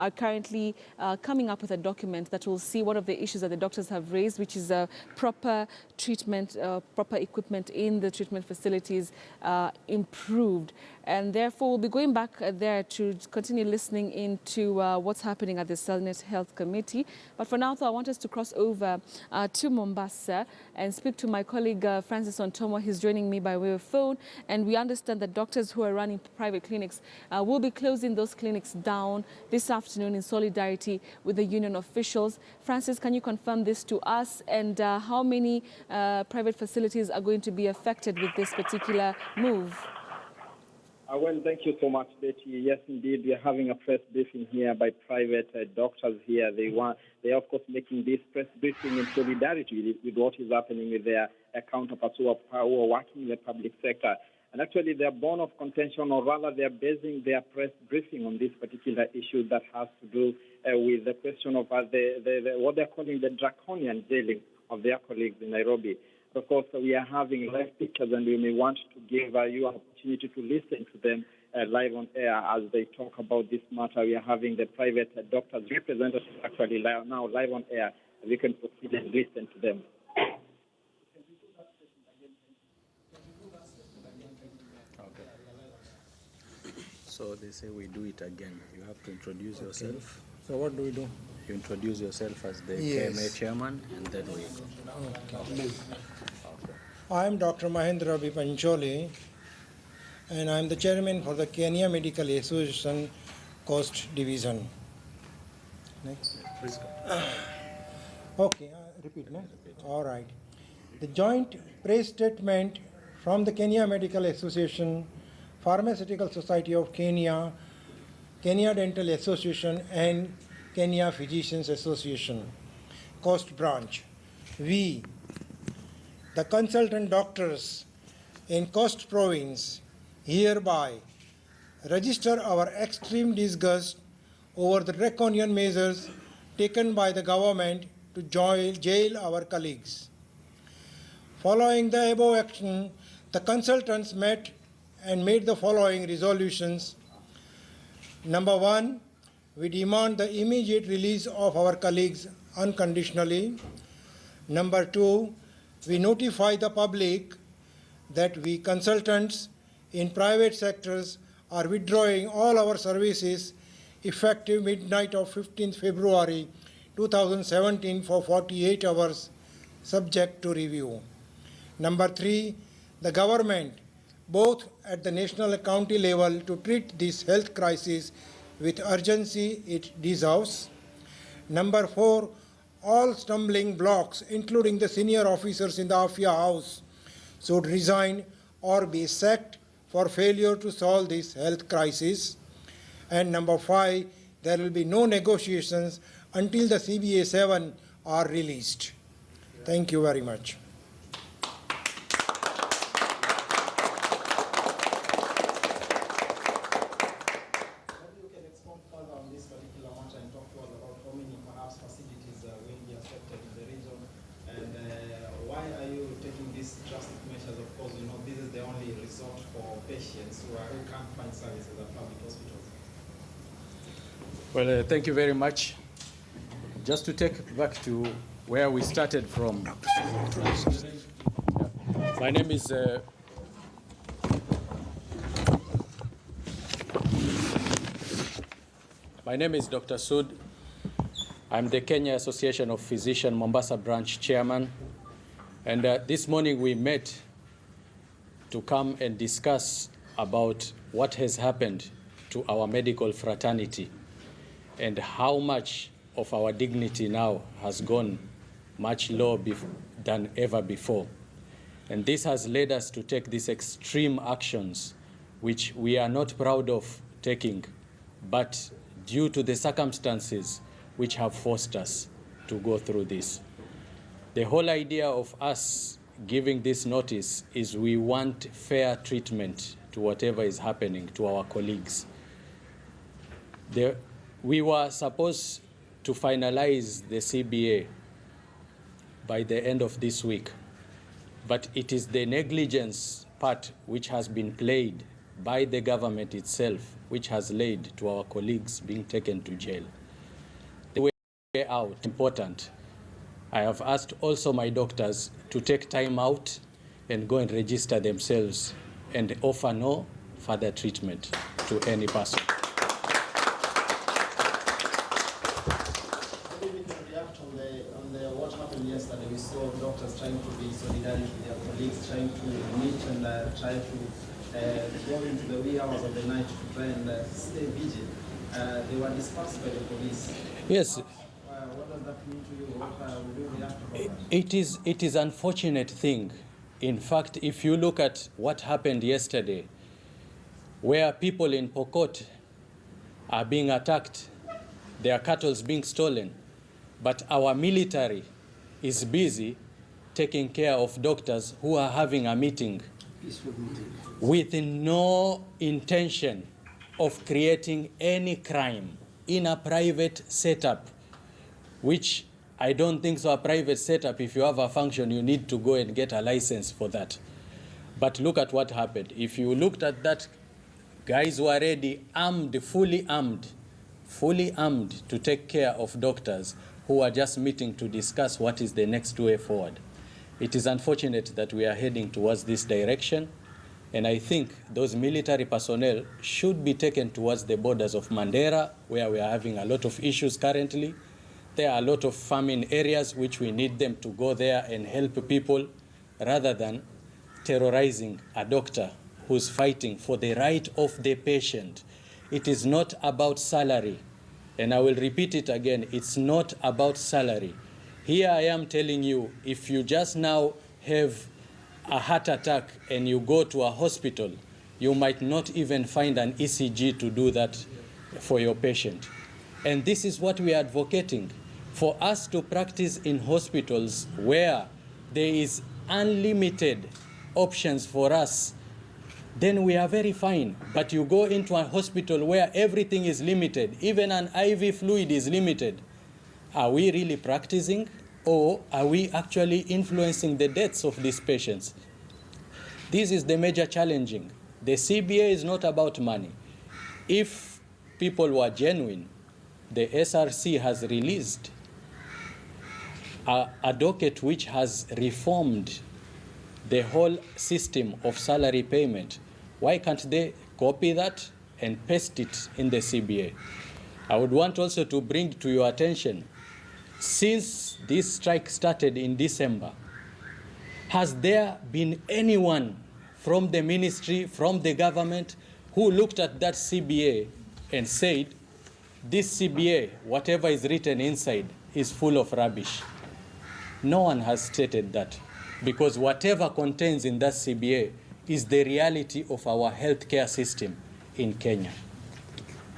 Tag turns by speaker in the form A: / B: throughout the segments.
A: are currently coming up with a document that will see one of the issues that the doctors have raised, which is proper treatment, proper equipment in the treatment facilities improved. And therefore, we'll be going back there to continue listening into what's happening at the Senate Health Committee. But for now, though, I want us to cross over to Mombasa and speak to my colleague Francis Ontomo. He's joining me by way of phone. And we understand that doctors who are running private clinics will be closing those clinics down this afternoon in solidarity with the union officials. Francis, can you confirm this to us? And how many private facilities are going to be affected with this particular move?
B: Well, thank you so much, Betty. Yes, indeed, we are having a press briefing here by private doctors here. They are, of course, making this press briefing in solidarity with what is happening with their counterparts who are working in the public sector. And actually, they are born of contention, or rather, they are basing their press briefing on this particular issue that has to do with the question of what they're calling the draconian jailing of their colleagues in Nairobi. Of course, we are having live pictures, and we may want to give you an opportunity to listen to them live on air as they talk about this matter. We are having the private doctors representatives actually now live on air. We can proceed and listen to them.
C: So they say we do it again. You have to introduce yourself.
D: So what do we do?
C: You introduce yourself as the
D: Yes.
C: KMA chairman, and then we go.
D: Okay. I am Dr. Mahendra B. Pancholi, and I am the chairman for the Kenya Medical Association Coast Division. Next.
C: Please go.
D: Okay, repeat, no? All right. The joint press statement from the Kenya Medical Association, Pharmaceutical Society of Kenya, Kenya Dental Association, and Kenya Physicians Association, Coast Branch. We, the consultant doctors in Coast Province, hereby register our extreme disgust over the draconian measures taken by the government to jail our colleagues. Following the above action, the consultants met and made the following resolutions. Number 1, we demand the immediate release of our colleagues unconditionally. Number 2, we notify the public that we consultants in private sectors are withdrawing all our services effective midnight of 15th February 2017 for 48 hours, subject to review. Number 3, the government, both at the national and county level, to treat this health crisis with urgency it deserves. Number 4, all stumbling blocks, including the senior officers in the Afia House, should resign or be sacked for failure to solve this health crisis. And number 5, there will be no negotiations until the CBA 7 are released. Thank you very much.
C: Well, thank you very much. Just to take back to where we started from. My name is Dr. Sud. I'm the Kenya Association of Physicians Mombasa Branch Chairman. And this morning we met to come and discuss about what has happened to our medical fraternity and how much of our dignity now has gone much lower than ever before. And this has led us to take these extreme actions, which we are not proud of taking, but due to the circumstances which have forced us to go through this. The whole idea of us giving this notice is we want fair treatment to whatever is happening to our colleagues. We were supposed to finalize the CBA by the end of this week, but it is the negligence part which has been played by the government itself which has led to our colleagues being taken to jail. The way out, important. I have asked also my doctors to take time out and go and register themselves and offer no further treatment to any person.
E: What happened yesterday, we saw doctors trying to be solidary with their colleagues, trying to meet and try to go into the wee hours of the night to try and stay vigil. They were dispersed by the police.
C: Yes.
E: What does that mean to you? What will you react to that?
C: It is unfortunate thing. In fact, if you look at what happened yesterday, where people in Pokot are being attacked, their cattle being stolen, but our military is busy taking care of doctors who are having a meeting with no intention of creating any crime in a private setup, which I don't think so. A private setup, if you have a function, you need to go and get a license for that. But look at what happened. If you looked at that, guys were already armed, fully armed to take care of doctors who are just meeting to discuss what is the next way forward. It is unfortunate that we are heading towards this direction, and I think those military personnel should be taken towards the borders of Mandera, where we are having a lot of issues currently. There are a lot of farming areas which we need them to go there and help people, rather than terrorizing a doctor who's fighting for the right of the patient. It is not about salary. And I will repeat it again, it's not about salary. Here I am telling you, if you just now have a heart attack and you go to a hospital, you might not even find an ECG to do that for your patient. And this is what we are advocating, for us to practice in hospitals where there is unlimited options for us, then we are very fine. But you go into a hospital where everything is limited, even an IV fluid is limited. Are we really practicing, or are we actually influencing the deaths of these patients? This is the major challenging. The CBA is not about money. If people were genuine, the SRC has released a docket which has reformed the whole system of salary payment. Why can't they copy that and paste it in the CBA? I would want also to bring to your attention, since this strike started in December, has there been anyone from the ministry, from the government, who looked at that CBA and said, this CBA, whatever is written inside, is full of rubbish? No one has stated that, because whatever contains in that CBA is the reality of our healthcare system in Kenya.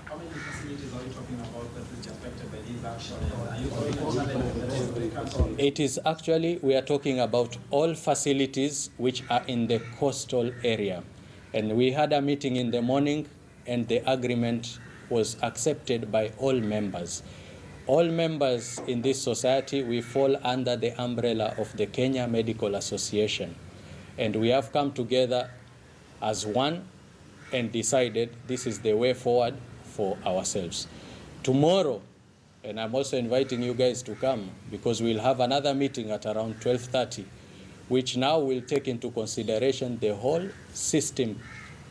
E: How many facilities are you talking about that is affected by these actions? Are you going to challenge the rest of the country?
C: It is actually, we are talking about all facilities which are in the coastal area. And we had a meeting in the morning, and the agreement was accepted by all members. All members in this society, we fall under the umbrella of the Kenya Medical Association. And we have come together as one and decided this is the way forward for ourselves. Tomorrow, and I'm also inviting you guys to come, because we'll have another meeting at around 12:30, which now will take into consideration the whole system,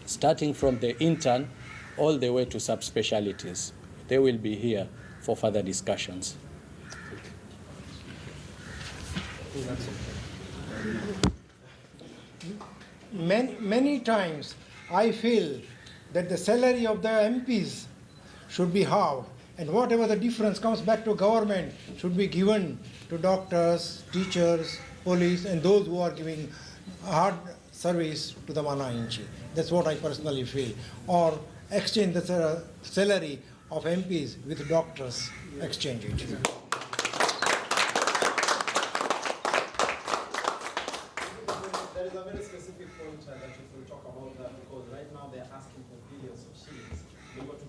C: starting from the intern all the way to subspecialties. They will be here for further discussions.
D: Many times I feel that the salary of the MPs should be halved, and whatever the difference comes back to government should be given to doctors, teachers, police, and those who are giving hard service to the Mana Inchi. That's what I personally feel. Or exchange the salary of MPs with doctors, exchange it.
E: There is a very specific point that you will talk about that, because right now they're asking for billions of shillings. We've got